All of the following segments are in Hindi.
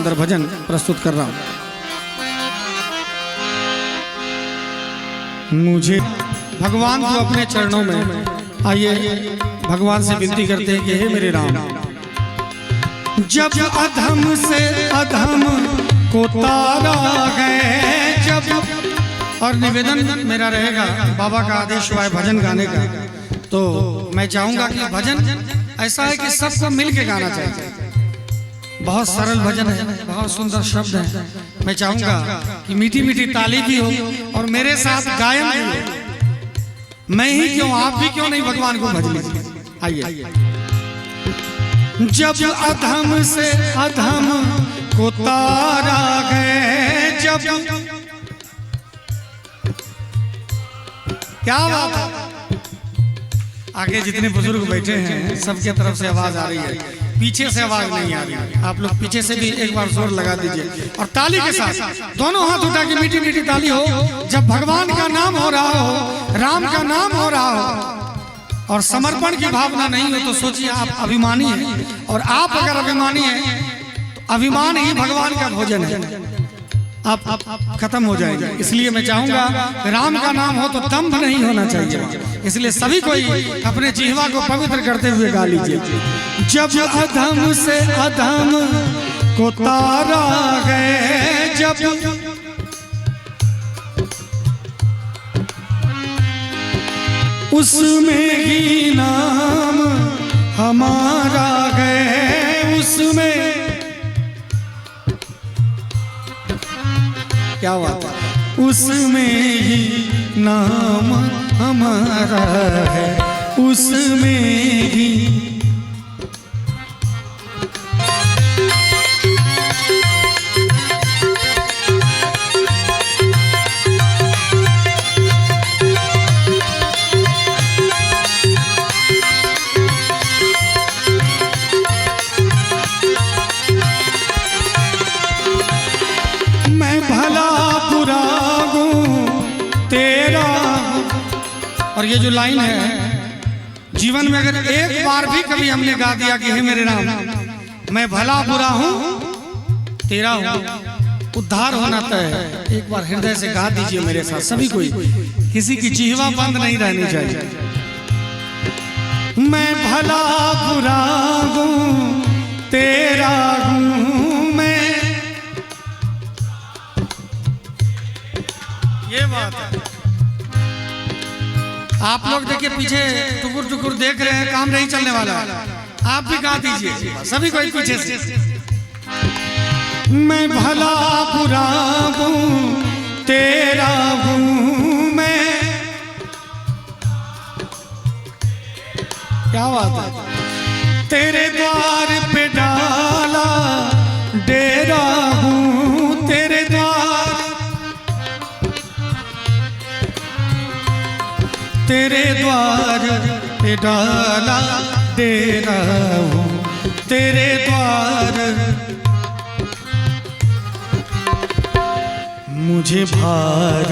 अंदर भजन प्रस्तुत कर रहा हूं। मुझे भगवान को अपने चरणों में, आइए भगवान से विनती करते हैं कि हे मेरे राम, जब अधम से अधम को तारा गए, जब, और निवेदन मेरा रहेगा बाबा का आदेश हुआ है भजन गाने का, तो मैं चाहूंगा कि भजन ऐसा है कि सबको मिल के गाना चाहिए। बहुत सरल भजन है, बहुत सुंदर शब्द है। मैं चाहूंगा कि मीठी मीठी ताली भी हो और मेरे साथ गायन भी हो। मैं ही क्यों, आप भी क्यों नहीं भगवान को भज लीजिए। आइए। जब अधम से अधम को तारा गए, जब, क्या बात है। आगे जितने बुजुर्ग बैठे हैं सबके तरफ से आवाज आ रही है, पीछे से आवाज नहीं आ रही है। आप लोग पीछे से भी एक बार जोर लगा दीजिए और ताली के साथ दोनों हाथ उठा के मीठी मीठी ताली हो। जब भगवान का नाम हो रहा हो, राम का नाम हो रहा हो और समर्पण की भावना नहीं हो तो सोचिए आप अभिमानी हैं, और आप अगर अभिमानी हैं तो अभिमान ही भगवान का भोजन है, आप खत्म हो जाएंगे। इसलिए मैं चाहूंगा राम का नाम हो तो दंभ नहीं होना चाहिए। इसलिए सभी कोई अपने जिह्वा को पवित्र करते हुए गा लीजिए। जब अधम से अधम को तारा गए, जब, उसमें ही नाम हमारा गए, उसमें, क्या बात है, उसमें ही नाम हमारा है, उसमें ही। और ये जो लाइन है, जीवन में अगर एक बार भी कभी हमने गा दिया कि हे मेरे राम, मैं भला बुरा हूं तेरा हूं, उद्धार होना तय है। एक बार हृदय से गा दीजिए मेरे साथ सभी कोई, किसी की जिह्वा बंद नहीं रहनी चाहिए। मैं भला बुरा हूं तेरा हूं मैं, ये बात है। आप लोग देखिए पीछे टुकुर टुकुर देख रहे हैं, काम नहीं चलने वाला। आप भी गा दीजिए सभी कोई पीछे से। मैं भला बुरा हूं तेरा हूं मैं, क्या बात है। तेरे द्वार पे डाला डेरा हूं, तेरे द्वार, तेरे द्वार पे डाला डेरा हूं, तेरे द्वार। मुझे भार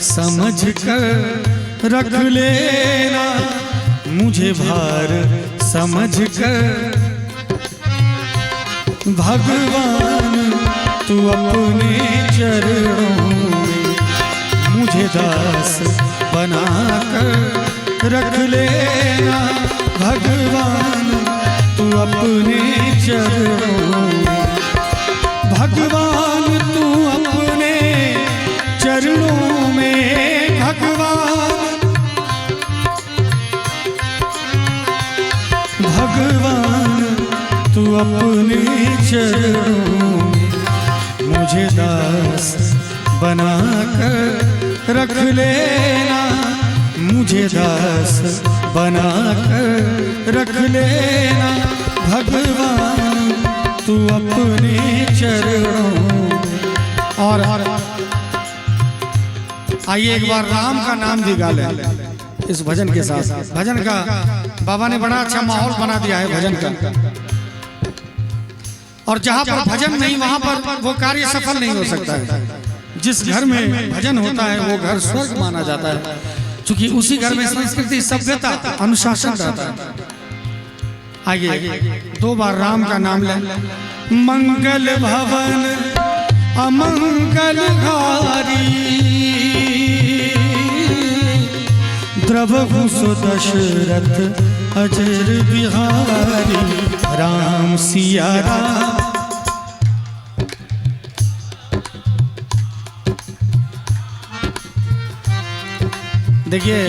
समझ कर रख लेना, मुझे भार समझ कर भगवान तू अपने चरणों में मुझे दास बना कर रख लेना, भगवान तू अपने चरणों में, भगवान तू अपने चरणों में, भगवान, भगवान तू अपने चरणों में मुझे दास बना कर रख लेना, मुझे दास बना कर रख लेना, भगवान तू अपने चरणों में। और आइए एक बार राम का नाम भी गा लें इस भजन के साथ। भजन का बाबा ने बड़ा अच्छा माहौल बना दिया है भजन का, और जहां पर भजन नहीं वहां पर वो कार्य सफल नहीं हो सकता है। जिस घर में भजन होता है वो घर स्वर्ग माना जाता है, क्योंकि उसी घर में संस्कृति, सभ्यता, अनुशासन रहता है। आइए 2 बार राम का नाम लें। मंगल भवन अमंगलहारी द्रवहु सुदशरथ अजर बिहारी राम सिया राम। देखिए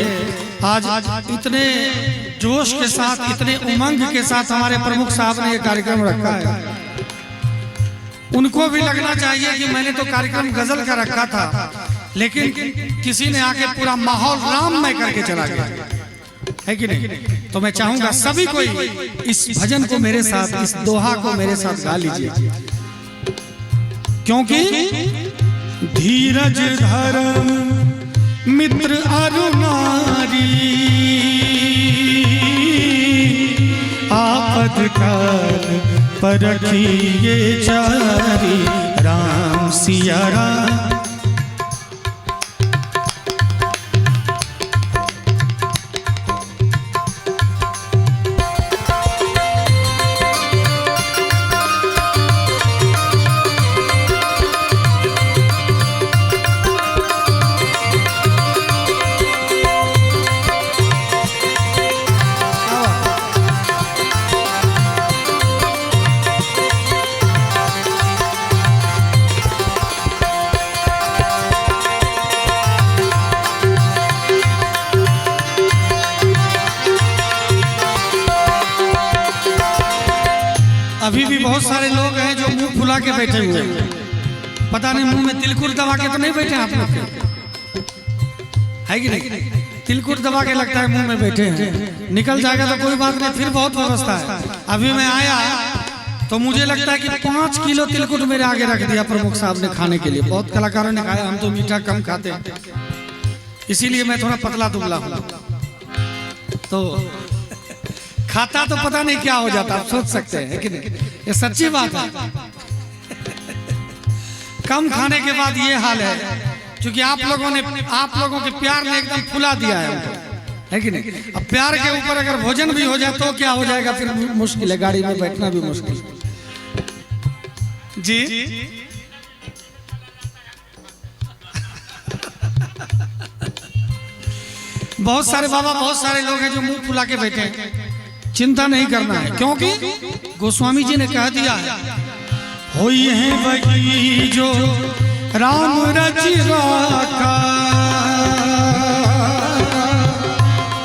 आज इतने जोश के साथ, इतने उमंग के साथ हमारे प्रमुख साहब ने ये कार्यक्रम रखा है। उनको भी लगना चाहिए कि मैंने तो कार्यक्रम गजल का रखा था, लेकिन किसी ने आके पूरा माहौल राममय करके चला गया, है कि नहीं? तो मैं चाहूंगा सभी कोई इस भजन को मेरे साथ, इस दोहा को मेरे साथ गा लीजिए, क्योंकि धीरज धर्म मित्र अरुणारी आपद काल परखिए चारी राम सिया राम। अभी भी बहुत सारे लोग हैं जो मुंह फुला के बैठे हुए हैं, पता नहीं मुंह में तिलकुट दबा के तो नहीं बैठे आप लोग, है कि नहीं? तिलकुट दबा के लगता है मुंह में बैठे हैं, निकल जाएगा तो कोई बात नहीं, फिर बहुत व्यवस्था है। अभी मैं आया तो मुझे लगता है कि 5 किलो तिलकुट मेरे आगे रख दिया प्रमुख साहब ने खाने के लिए। बहुत कलाकारों ने खाया, हम तो मीठा कम खाते हैं, इसीलिए मैं थोड़ा पतला दुबला हूँ। तो खाता तो पता नहीं क्या हो जाता, आप सोच सकते हैं कि नहीं? ये सच्ची बात है। कम खाने के बाद ये हाल है, क्योंकि आप लोगों के प्यार ने एकदम फुला दिया है कि नहीं? अब प्यार के ऊपर अगर भोजन भी हो जाए तो क्या हो जाएगा, फिर मुश्किल है, गाड़ी में बैठना भी मुश्किल जी। बहुत सारे बाबा, बहुत सारे लोग हैं जो मुंह फुला के बैठे हैं। चिंता नहीं करना है, क्योंकि गोस्वामी जी ने कह दिया है, होई है वही जो राम रचि राखा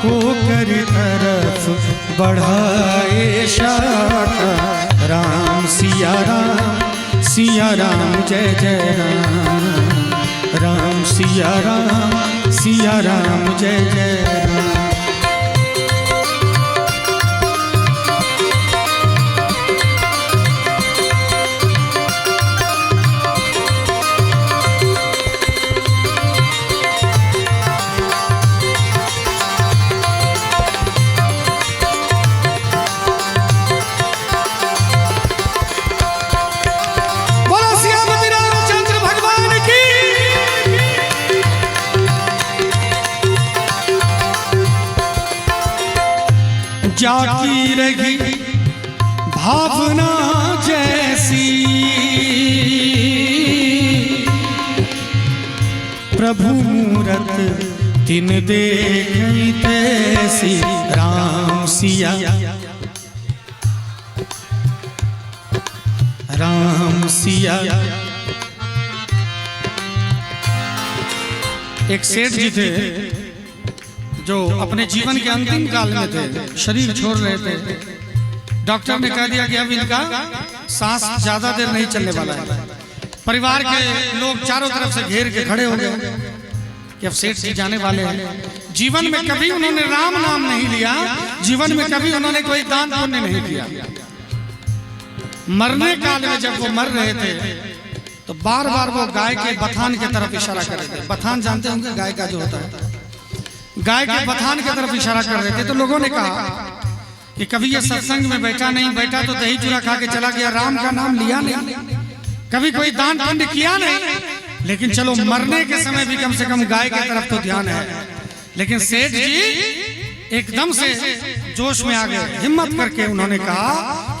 को कर तरफ बढ़ाए शाखा राम सिया राम जय जय राम, राम सिया राम जय जय राम। जाकी रही भावना जैसी प्रभु मूरत तिन देखी तैसी राम सिया एक सेठ जी थे जो अपने जीवन के अंतिम काल में थे, शरीर छोड़ रहे थे। डॉक्टर ने कह दिया कि अब इनका सांस ज्यादा देर नहीं चलने वाला है। परिवार के लोग चारों तरफ से घेर के खड़े हो गए कि अब सेठ जी जाने वाले हैं। जीवन में कभी उन्होंने राम नाम नहीं लिया, जीवन में कभी उन्होंने कोई दान पुण्य नहीं किया। मरने काल में जब वो मर रहे थे तो बार बार वो गाय के बथान की तरफ इशारा कर रहे थे। बथान जानते होंगे, गाय का जो होता है, गाय के बथान की तरफ इशारा कर रहे थे। तो लोगों ने कहा कि कभी ये सत्संग में बैठा नहीं, बैठा तो दही चूरा खा के चला गया, राम का नाम लिया नहीं, कभी कोई दान पुण्य किया नहीं, लेकिन चलो मरने के समय भी कम से कम गाय की तरफ तो ध्यान है। लेकिन सेठ जी एकदम से जोश में आ गए, हिम्मत करके उन्होंने कहा